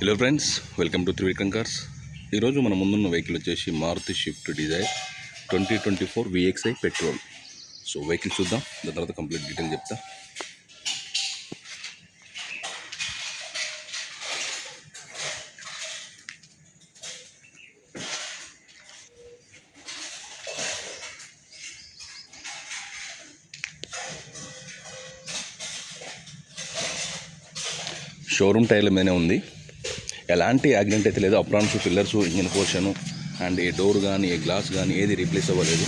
Hello friends, welcome to Trivikram cars. ఈరోజు మన ముందున్న వెహికల్ వచ్చేసి Maruti Swift Dzire 2024 VXI petrol. So vehicle చూద్దాం, దాని తర్వాత కంప్లీట్ డీటెయిల్ చెప్తా. షోరూమ్ టైర్ల మీదనే ఉంది, ఎలాంటి యాక్సిడెంట్ అయితే లేదు. Aprons, pillars, engine portion and ఏ డోర్ కానీ ఏ గ్లాస్ కానీ ఏది రీప్లేస్ అవ్వలేదు.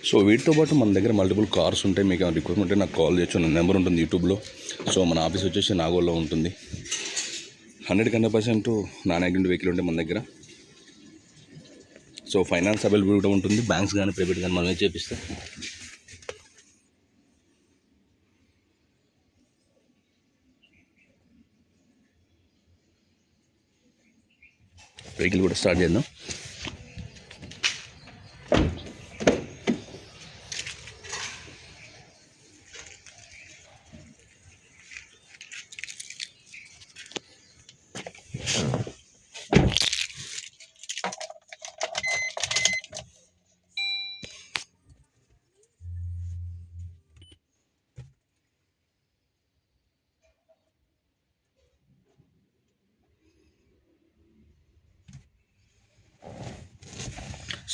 సో వీటితో పాటు మన దగ్గర మల్టిపుల్ కార్స్ ఉంటాయి. మీకు రిక్వైర్మెంట్ ఉంటే నాకు కాల్ చేయొచ్చు. నా నెంబర్ ఉంటుంది యూట్యూబ్లో. సో మన ఆఫీస్ వచ్చేసి నాగోల్లో ఉంటుంది. 100% నాన్ యాక్సిడెంట్ వెహికల్ ఉంటే మన దగ్గర. సో ఫైనాన్స్ అవైలబుల్ కూడా ఉంటుంది. బ్యాంక్స్ కానీ ప్రైవేట్ కానీ మనమే చేపిస్తే. వెహికల్ కూడా స్టార్ట్ చేద్దాం.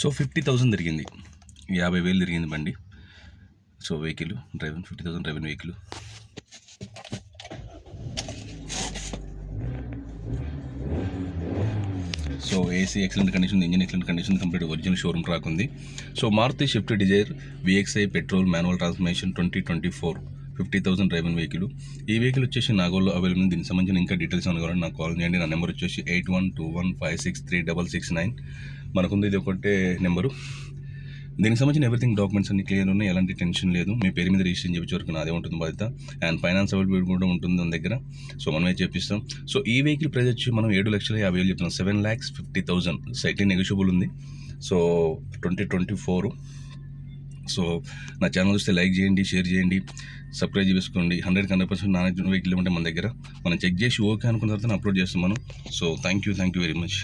సో 50,000 తిరిగింది, 50,000 తిరిగింది బండి. So vehicle driven 50,000 driven vehicle. So AC excellent condition, engine excellent condition, complete original showroom track ఉంది. So Maruti Swift Dzire VXI petrol manual transmission 2024 50,000 driven vehicle. ఈ వెహికల్ వచ్చేసి నాగోల్లో అవైలబుల్. దీనికి సంబంధించిన ఇంకా డీటెయిల్స్ అనుకోవాలని నాకు కాల్ చేయండి. నా నెంబర్ వచ్చేసి 8121563669. మనకుంది ఇది ఒకటే నెంబరు. దీనికి సంబంధించిన ఎవ్రీథింగ్ డాక్యుమెంట్స్ అన్ని క్లియర్ ఉన్నాయి, ఎలాంటి టెన్షన్ లేదు. మీ పేరు మీద రిజిస్ట్రేషన్ చేయించే వరకు నాదే ఉంటుంది బాధ్యత. అండ్ ఫైనాన్స్ అవైలబుల్ కూడా ఉంటుంది మన దగ్గర. సో మనమే చేపిస్తాం. సో ఈ వెహికల్ ప్రైస్ వచ్చి మనం 7,50,000 చెప్తున్నాం. 7,50,000 సైట్లీ నెగోషియబుల్ ఉంది. సో 2024. సో నా ఛానల్ చూస్తే లైక్ చేయండి, షేర్ చేయండి, సబ్స్క్రైబ్ చేసుకోండి. 100% నాన్ యాక్సిడెంట్ వెహికల్ ఉంటే మన దగ్గర. మనం చెక్ చేసి ఓకే అనుకున్న తర్వాత అప్లోడ్ చేస్తాం మనం. So thank you very much.